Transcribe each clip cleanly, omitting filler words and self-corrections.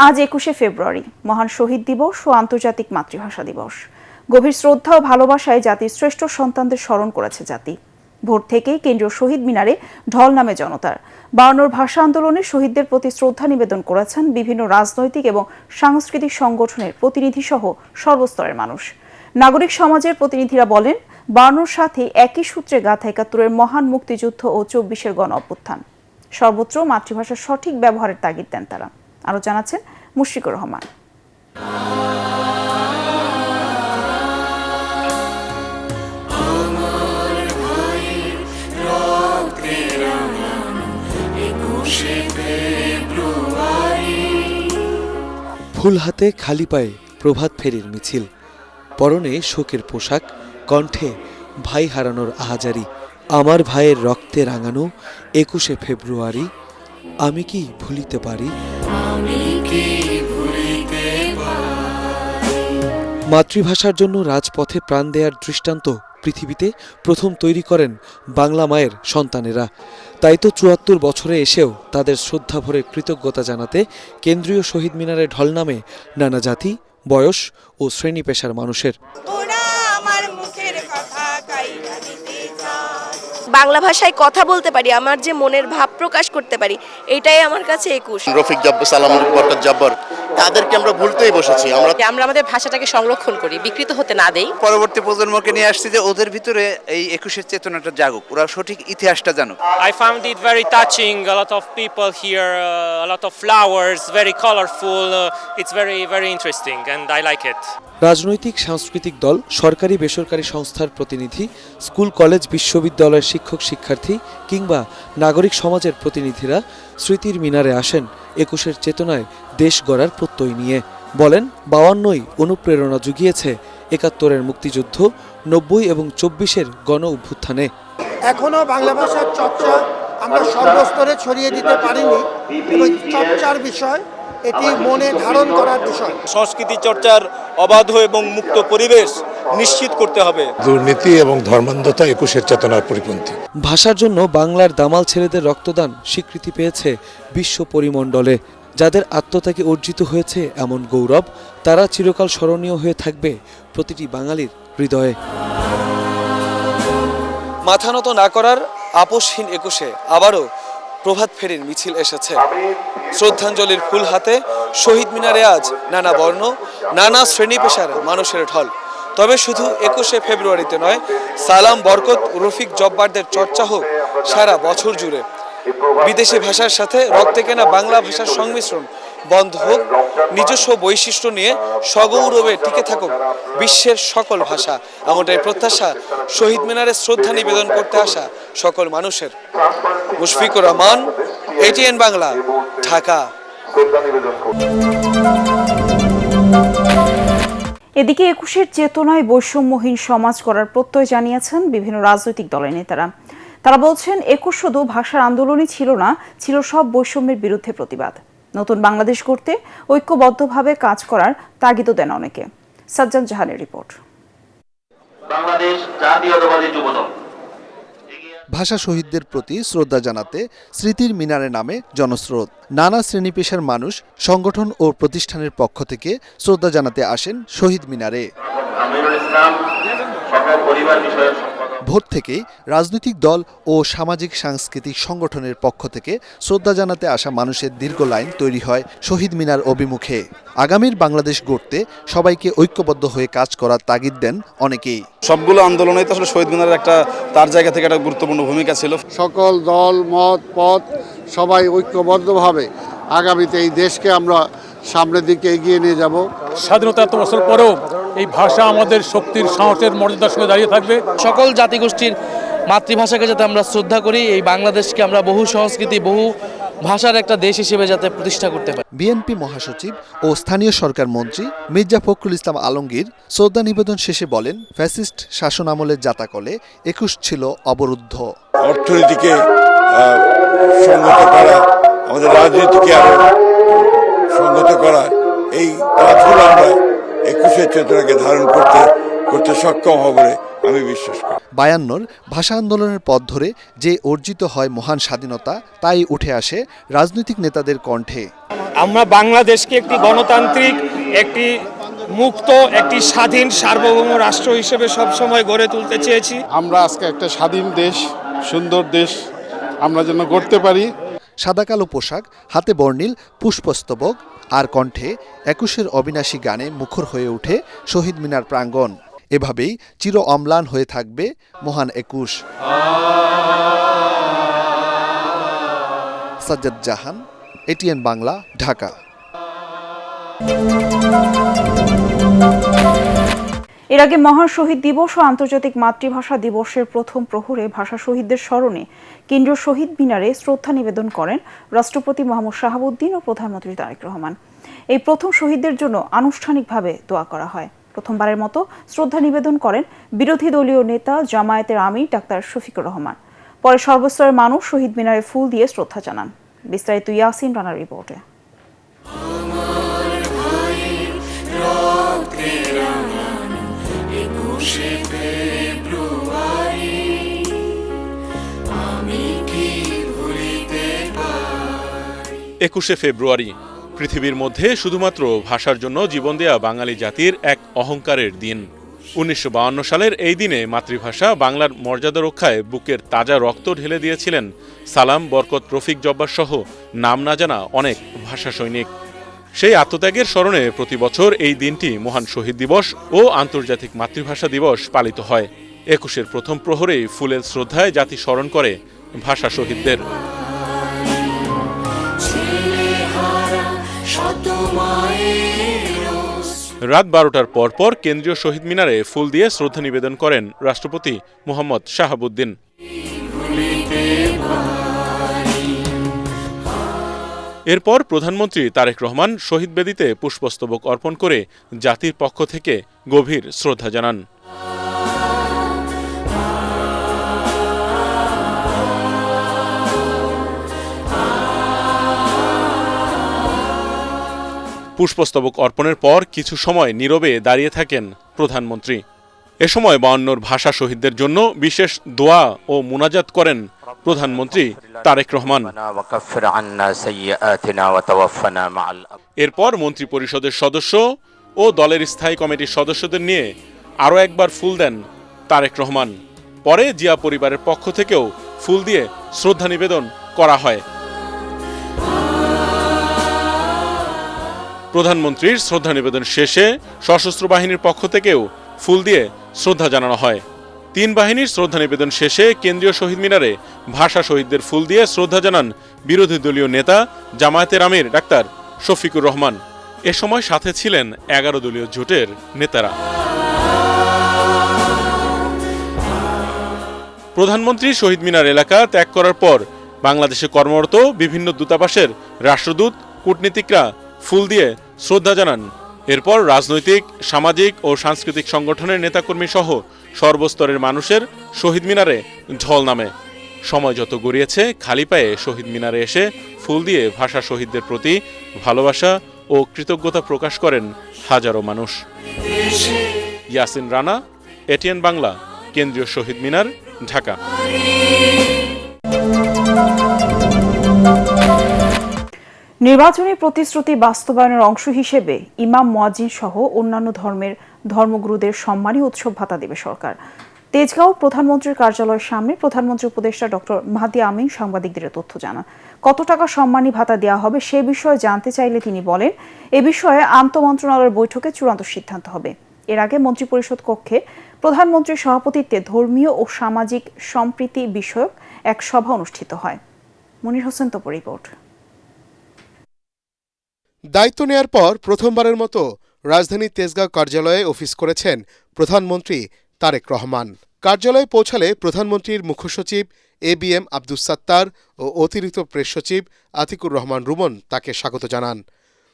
আজ ২১শে ফেব্রুয়ারি মহান শহীদ দিবস ও আন্তর্জাতিক মাতৃভাষা দিবস। গভীর শ্রদ্ধা ও ভালোবাসায় জাতির শ্রেষ্ঠ সন্তানদের স্মরণ করেছে জাতি। ভোর থেকেই কেন্দ্রীয় শহীদ মিনারে ঢল নামে জনতার। ৫২ ভাষা আন্দোলনে শহীদদের প্রতি শ্রদ্ধা নিবেদন করেছেন বিভিন্ন রাজনৈতিক এবং সাংস্কৃতিক সংগঠনের প্রতিনিধি সহ সর্বস্তরের মানুষ। নাগরিক সমাজের প্রতিনিধিরা বলেন, ৫২ সাথে একই সূত্রে গাঁথা ৭১-এর মহান মুক্তিযুদ্ধ ও ২৪-এর গণ অভ্যুত্থান। সর্বত্র মাতৃভাষার সঠিক ব্যবহারের তাগিদ দেন তারা। আরও জানাচ্ছেন মুশফিকুর রহমান। ফুল হাতে খালি পায়ে প্রভাত ফেরির মিছিল, পরনে শোকের পোশাক, কণ্ঠে ভাই হারানোর আহাজারি। আমার ভাইয়ের রক্তে রাঙানো ২১শে ফেব্রুয়ারি, আমি কি ভুলিতে পারি? মাতৃভাষার জন্য রাজপথে প্রাণ দেয়ার দৃষ্টান্ত পৃথিবীতে প্রথম তৈরি করেন বাংলা মায়ের সন্তানেরা। তাই তো ৭৪ বছরে এসেও তাদের শ্রদ্ধা ভরে কৃতজ্ঞতা জানাতে কেন্দ্রীয় শহীদ মিনারে ঢল নামে নানা জাতি, বয়স ও শ্রেণী পেশার মানুষের। বাংলা ভাষায় কথা বলতে পারি, আমার যে মনের ভাব প্রকাশ করতে পারি, এটাই আমার কাছে ২১। রফিক জব্বার, সালাম বরকত জব্বার, তাদেরকে আমরা ভুলতেই বসেছি। আমরা আমাদের ভাষাটাকে সংরক্ষণ করি, বিকৃত হতে না দেই। পরবর্তী প্রজন্মকে নিয়ে আসছি যে ওদের ভিতরে এই ২১-এর চেতনাটা জাগুক, ওরা সঠিক ইতিহাসটা জানুক। I found it very touching. A lot of people here, a lot of flowers, very colorful. It's very interesting and I like it. রাজনৈতিক সাংস্কৃতিক দল, সরকারি বেসরকারি সংস্থার প্রতিনিধি, স্কুল কলেজ বিশ্ববিদ্যালয়ের শিক্ষক শিক্ষার্থী কিংবা নাগরিক সমাজের প্রতিনিধিরা স্মৃতির মিনারে আসেন ২১-এর চেতনায় দেশ গড়ার প্রত্যয় নিয়ে। বলেন, ৫২ই অনুপ্রেরণা জুগিয়েছে ৭১-এর মুক্তিযুদ্ধ, ৯০ এবং ২৪-এর গণ অভ্যুত্থানে। এখনো বাংলা ভাষার চর্চা আমরা সর্বস্তরে ছড়িয়ে দিতে পারিনি। চর্চার বিষয়, এটি মনে ধারণ করার বিষয়। সংস্কৃতি চর্চার অবাধ এবং মুক্ত পরিবেশ নিশ্চিত করতে হবে। দুর্নীতি এবং ধর্মান্ধতা ২১-এর চেতনার পরিপন্থী। ভাষার জন্য বাংলার দামাল ছেলেদের রক্তদান স্বীকৃতি পেয়েছে বিশ্ব পরিমণ্ডলে। যাদের আত্মত্যাগে অর্জিত হয়েছে এমন গৌরব, তারা চিরকাল স্মরণীয় হয়ে থাকবে প্রতিটি বাঙালির হৃদয়ে। মাথা নত না করার আপোষহীন ২১-এ আবারও প্রভাত ফেরির মিছিল এসেছে। শ্রদ্ধাঞ্জলির ফুল হাতে শহীদ মিনারে আজ নানা বর্ণ, নানা শ্রেণী পেশার মানুষের ঢল। তবে শুধু ২১শে ফেব্রুয়ারিতে নয়, সালাম, বরকত, রফিক জব্বারদের চর্চা হোক সারা বছর জুড়ে। বিদেশি ভাষার সাথে রক্তে কেনা বাংলা ভাষার সংমিশ্রণ বন্ধ হোক, নিজস্ব বৈশিষ্ট্য নিয়ে সগৌরবে টিকে থাকুক বিশ্বের সকল ভাষা, এমনটাই প্রত্যাশা শহীদ মিনারে শ্রদ্ধা নিবেদন করতে আসা সকল মানুষের। মুশফিকুর রহমান, ATN বাংলা, ঢাকা। এদিকে ২১-এর চেতনায় বৈষম্যহীন সমাজ করার প্রত্যয় জানিয়েছেন বিভিন্ন রাজনৈতিক দলের নেতারা। তারা বলছেন, ২১ শুধু ভাষার আন্দোলনই ছিল না, ছিল সব বৈষম্যের বিরুদ্ধে প্রতিবাদ। নতুন বাংলাদেশ গড়তে ঐক্যবদ্ধভাবে কাজ করার তাগিদও দেন অনেকে। সাজ্জাদ জাহানের রিপোর্ট। বাংলাদেশ জাতীয়তাবাদী যুবদল ভাষা শহীদদের প্রতি শ্রদ্ধা জানাতে স্মৃতির মিনারে নামে জনস্রোত। নানা শ্রেণী পেশার মানুষ, সংগঠন ও প্রতিষ্ঠানের পক্ষ থেকে শ্রদ্ধা জানাতে আসেন শহীদ মিনারে। ভোর থেকেই রাজনৈতিক দল ও সামাজিক সাংস্কৃতিক সংগঠনের পক্ষ থেকে শ্রদ্ধা জানাতে আসা মানুষের দীর্ঘ লাইন তৈরি হয় শহীদ মিনার অভিমুখে। আগামীর বাংলাদেশ গড়তে সবাইকে ঐক্যবদ্ধ হয়ে কাজ করার তাগিদ দেন অনেকেই। সবগুলো আন্দোলনে তো আসলে শহীদ মিনারের একটা তার জায়গা থেকে একটা গুরুত্বপূর্ণ ভূমিকা ছিল। সকল দল, মত, পথ সবাই ঐক্যবদ্ধভাবে আগামীতে এই দেশকে আমরা সামনের দিকে এগিয়ে নিয়ে যাব। স্বাধীনতা এত বছর পরেও এই ভাষা আমাদের শক্তির, সাহসের, মর্যাদার সঙ্গে দাঁড়িয়ে থাকবে। সকল জাতিগোষ্ঠীর মাতৃভাষাকে যাতে আমরা শ্রদ্ধা করি, এই বাংলাদেশকে আমরা বহু সংস্কৃতি, বহু ভাষার একটা দেশ হিসেবে যাতে প্রতিষ্ঠা করতে পারি। বিএনপি মহাসচিব ও স্থানীয় সরকার মন্ত্রী মির্জা ফখরুল ইসলাম আলমগীর শ্রদ্ধা নিবেদন শেষে বলেন, ফ্যাসিস্ট শাসন আমলের জাতাকলে ২১ ছিল অবরুদ্ধ। অর্থনীতিকে সংগত করা, আমাদের রাজনীতিকে আরো সংগত করা, এই কাজগুলো আমরা ২১-এর চেতনাকে ধারণ করতে সক্ষম হব বলে আমি বিশ্বাস করি। ৫২র ভাষা আন্দোলনের পথ ধরে যে অর্জিত হয় মহান স্বাধীনতা, তাই উঠে আসে রাজনৈতিক নেতাদের কণ্ঠে। আমরা বাংলাদেশকে একটি গণতান্ত্রিক, একটি মুক্ত, একটি স্বাধীন সার্বভৌম রাষ্ট্র হিসেবে সবসময় গড়ে তুলতে চেয়েছি। আমরা আজকে একটা স্বাধীন দেশ, সুন্দর দেশ আমরা যেন গড়তে পারি। সাদা কালো পোশাক, হাতে বর্ণিল পুষ্পস্তবক আর কণ্ঠে ২১-এর অবিনাশী গানে মুখর হয়ে ওঠে শহীদ মিনার প্রাঙ্গণ। এভাবেই চির অম্লান হয়ে থাকবে মহান ২১। সাজ্জাদ জাহান, এটিএন বাংলা, ঢাকা। এর আগে মহান শহীদ দিবস ও আন্তর্জাতিক মাতৃভাষা দিবসের প্রথম প্রহরে ভাষা শহীদদের স্মরণে কেন্দ্রীয় শহীদ মিনারে শ্রদ্ধা নিবেদন করেন রাষ্ট্রপতি মোহাম্মদ শাহাবুদ্দিন ও প্রধানমন্ত্রী তারেক রহমান। এই প্রথম শহীদদের জন্য আনুষ্ঠানিকভাবে দোয়া করা হয়। প্রথমবারের মতো শ্রদ্ধা নিবেদন করেন বিরোধী দলীয় নেতা জামায়াতের আমির ডাক্তার শফিকুর রহমান। পরে সর্বস্তরের মানুষ শহীদ মিনারে ফুল দিয়ে শ্রদ্ধা জানান। বিস্তারিত ইয়াসিন রানার রিপোর্টে। একুশে ফেব্রুয়ারি পৃথিবীর মধ্যে শুধুমাত্র ভাষার জন্য জীবন দেয়া বাঙালি জাতির এক অহংকারের দিন। ১৯৫২ সালের এই দিনে মাতৃভাষা বাংলার মর্যাদা রক্ষায় বুকের তাজা রক্ত ঢেলে দিয়েছিলেন সালাম, বরকত, রফিক জব্বার সহ নাম না জানা অনেক ভাষা সৈনিক। সেই আত্মত্যাগের স্মরণে প্রতি বছর এই দিনটি মহান শহীদ দিবস ও আন্তর্জাতিক মাতৃভাষা দিবস পালিত হয়। একুশের প্রথম প্রহরেই ফুলেল শ্রদ্ধায় জাতি স্মরণ করে ভাষা শহীদদের। রাত ১২টার পরপর কেন্দ্রীয় শহীদ মিনারে ফুল দিয়ে শ্রদ্ধা নিবেদন করেন রাষ্ট্রপতি মোহাম্মদ শাহাবুদ্দিন। এরপর প্রধানমন্ত্রী তারেক রহমান শহীদ বেদিতে পুষ্পস্তবক অর্পণ করে জাতির পক্ষ থেকে গভীর শ্রদ্ধা জানান। পুষ্পস্তবক অর্পণের পর কিছু সময় নীরবে দাঁড়িয়ে থাকেন প্রধানমন্ত্রী। এ সময় ৫২ ভাষা শহীদদের জন্য বিশেষ দোয়া ও মুনাজাত করেন প্রধানমন্ত্রী তারেক রহমান। এরপর মন্ত্রী পরিষদের সদস্য ও দলের স্থায়ী কমিটির সদস্যদের নিয়ে আরও একবার ফুল দেন তারেক রহমান। পরে জিয়া পরিবারের পক্ষ থেকেও ফুল দিয়ে শ্রদ্ধা নিবেদন করা হয়। প্রধানমন্ত্রীর শ্রদ্ধা নিবেদন শেষে সশস্ত্র বাহিনীর পক্ষ থেকেও ফুল দিয়ে শ্রদ্ধা জানানো হয়। ৩ বাহিনীর শ্রদ্ধা নিবেদন শেষে কেন্দ্রীয় শহীদ মিনারে ভাষা শহীদদের ফুল দিয়ে শ্রদ্ধা জানান বিরোধী দলীয় নেতা জামায়াতের আমির ডাক্তার শফিকুর রহমান। এ সময় সাথে ছিলেন ১১ দলীয় জোটের নেতারা। প্রধানমন্ত্রী শহীদ মিনার এলাকা ত্যাগ করার পর বাংলাদেশে কর্মরত বিভিন্ন দূতাবাসের রাষ্ট্রদূত, কূটনীতিকরা ফুল দিয়ে শ্রদ্ধা জানান। এরপর রাজনৈতিক, সামাজিক ও সাংস্কৃতিক সংগঠনের নেতাকর্মী সহ সর্বস্তরের মানুষের শহীদ মিনারে ঢল নামে। সময় যত গড়িয়েছে খালি পায়ে শহীদ মিনারে এসে ফুল দিয়ে ভাষা শহীদদের প্রতি ভালোবাসা ও কৃতজ্ঞতা প্রকাশ করেন হাজারো মানুষ। ইয়াসিন রানা, এটিএন বাংলা, কেন্দ্রীয় শহীদ মিনার, ঢাকা। নির্বাচনী প্রতিশ্রুতি বাস্তবায়নের অংশ হিসেবে ইমাম, মুয়াজ্জিন সহ অন্যান্য ধর্মের ধর্মগুরুদের সম্মানী উৎসব ভাতা দেবে সরকার। তেজগাঁও প্রধানমন্ত্রীর কার্যালয়ের সামনে প্রধানমন্ত্রী উপদেষ্টা ডক্টর মাহদি আমিন সাংবাদিকদের তথ্য জানান। কত টাকা সম্মানী ভাতা দেওয়া হবে সে বিষয়ে জানতে চাইলে তিনি বলেন, এ বিষয়ে আন্তঃমন্ত্রণালয়ের বৈঠকে চূড়ান্ত সিদ্ধান্ত হবে। এর আগে মন্ত্রিপরিষদ কক্ষে প্রধানমন্ত্রীর সভাপতিত্বে ধর্মীয় ও সামাজিক সম্প্রীতি বিষয়ক এক সভা অনুষ্ঠিত হয়। মনির হোসেন তপু রিপোর্ট। দায়িত্ব নেয়ার পর প্রথমবারের মতো রাজধানীর তেজগাঁও কার্যালয়ে অফিস করেছেন প্রধানমন্ত্রী তারেক রহমান। কার্যালয়ে পৌঁছালে প্রধানমন্ত্রীর মুখ্য সচিব ABM আব্দুস সাত্তার ও অতিরিক্ত প্রেস সচিব আতিকুর রহমান রুমন তাকে স্বাগত জানান।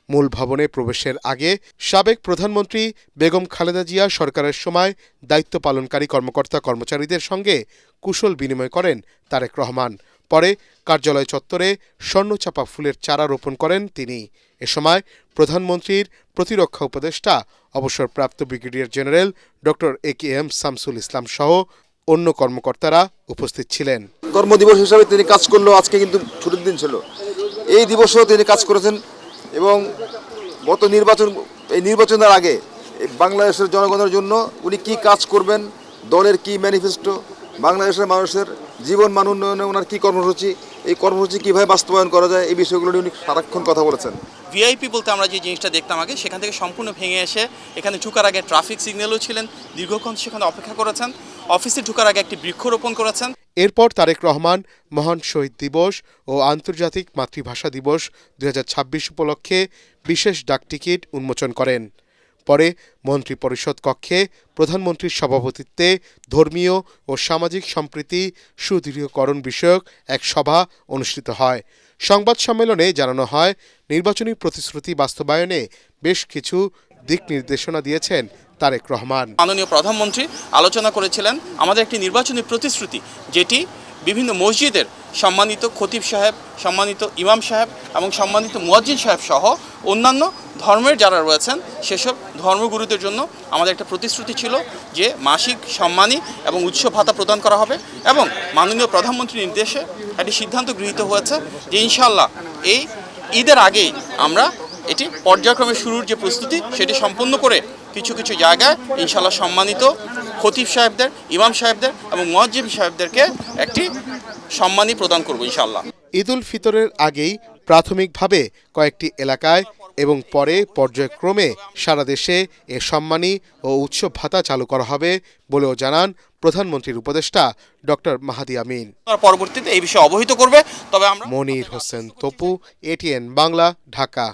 মূল ভবনে প্রবেশের আগে সাবেক প্রধানমন্ত্রী বেগম খালেদা জিয়া সরকারের সময় দায়িত্ব পালনকারী কর্মকর্তা কর্মচারীদের সঙ্গে কুশল বিনিময় করেন তারেক রহমান। পরে কার্যালয় চত্বরে স্বর্ণচাপা ফুলের চারা রোপণ করেন তিনি। এ সময় প্রধানমন্ত্রীর প্রতিরক্ষা উপদেষ্টা অবসরপ্রাপ্ত brigadier general doctor AKM Shamsul Islam সহ অন্য কর্মকর্তারা উপস্থিত ছিলেন। কর্মদিবস হিসাবে তিনি কাজ করলেও আজকে কিন্তু ছুটির দিন ছিল। এই দিবসেও তিনি কাজ করেছেন এবং গত নির্বাচনের আগে বাংলাদেশের জনগণের জন্য উনি কি কাজ করবেন, দলের কি ম্যানিফেস্টো, বাংলাদেশের মানুষের জীবন মান উন্নয়নে ওনার কী কর্মসূচি, এই কর্মসূচি কীভাবে বাস্তবায়ন করা যায়, এই বিষয়গুলো নিয়ে উনি সারাক্ষণ কথা বলেছেন। ভিআইপি বলতে আমরা যে জিনিসটা দেখতাম আগে, সেখান থেকে সম্পূর্ণ ভেঙে এসে এখানে ঢুকার আগে ট্রাফিক সিগন্যালও ছিলেন, দীর্ঘক্ষণ সেখানে অপেক্ষা করেছেন, অফিসে ঢুকার আগে একটি বৃক্ষরোপণ করেছেন। এরপর তারেক রহমান মহান শহীদ দিবস ও আন্তর্জাতিক মাতৃভাষা দিবস 2026 উপলক্ষে বিশেষ ডাকটিকিট উন্মোচন করেন। পরে মন্ত্রিপরিষদ কক্ষে প্রধানমন্ত্রীর সভাপতিত্বে ধর্মীয় ও সামাজিক সম্প্রীতি সুদৃঢ়করণ বিষয়ক এক সভা অনুষ্ঠিত হয়। সংবাদ সম্মেলনে জানানো হয়, নির্বাচনী প্রতিশ্রুতি বাস্তবায়নে বেশ কিছু দিক নির্দেশনা দিয়েছেন তারেক রহমান। মাননীয় প্রধানমন্ত্রী আলোচনা করেছিলেন আমাদের একটি নির্বাচনী প্রতিশ্রুতি, যেটি বিভিন্ন মসজিদের সম্মানিত খতিব সাহেব, সম্মানিত ইমাম সাহেব এবং সম্মানিত মুয়াজ্জিন সাহেব সহ অন্যান্য ধর্মের যারা রয়েছেন সেসব ধর্মগুরুদের জন্য আমাদের একটা প্রতিশ্রুতি ছিল যে মাসিক সম্মানী এবং উৎসব ভাতা প্রদান করা হবে। এবং মাননীয় প্রধানমন্ত্রীর নির্দেশে একটি সিদ্ধান্ত গৃহীত হয়েছে যে ইনশাআল্লাহ এই ঈদের আগেই আমরা এটি পর্যায়ক্রমে শুরুর যে প্রস্তুতি সেটি সম্পন্ন করে কিছু কিছু জায়গায় ইনশাআল্লাহ সম্মানিত খতিব সাহেবদের, ইমাম সাহেবদের এবং মুয়াজ্জিন সাহেবদেরকে একটি সম্মানী প্রদান করব ইনশাআল্লাহ। ঈদ উল ফিতরের আগেই প্রাথমিকভাবে কয়েকটি এলাকায় এবং পরে পর্যায়ক্রমে সারা দেশে এ সম্মানী ও উৎসব ভাতা চালু করা হবে বলেও জানান প্রধানমন্ত্রীর উপদেষ্টা ডক্টর মাহাদি আমিন। পরবর্তীতে এই বিষয়ে অবহিত করবে। তবে আমরা মনির হোসেন তপু, এটিএন বাংলা, ঢাকা।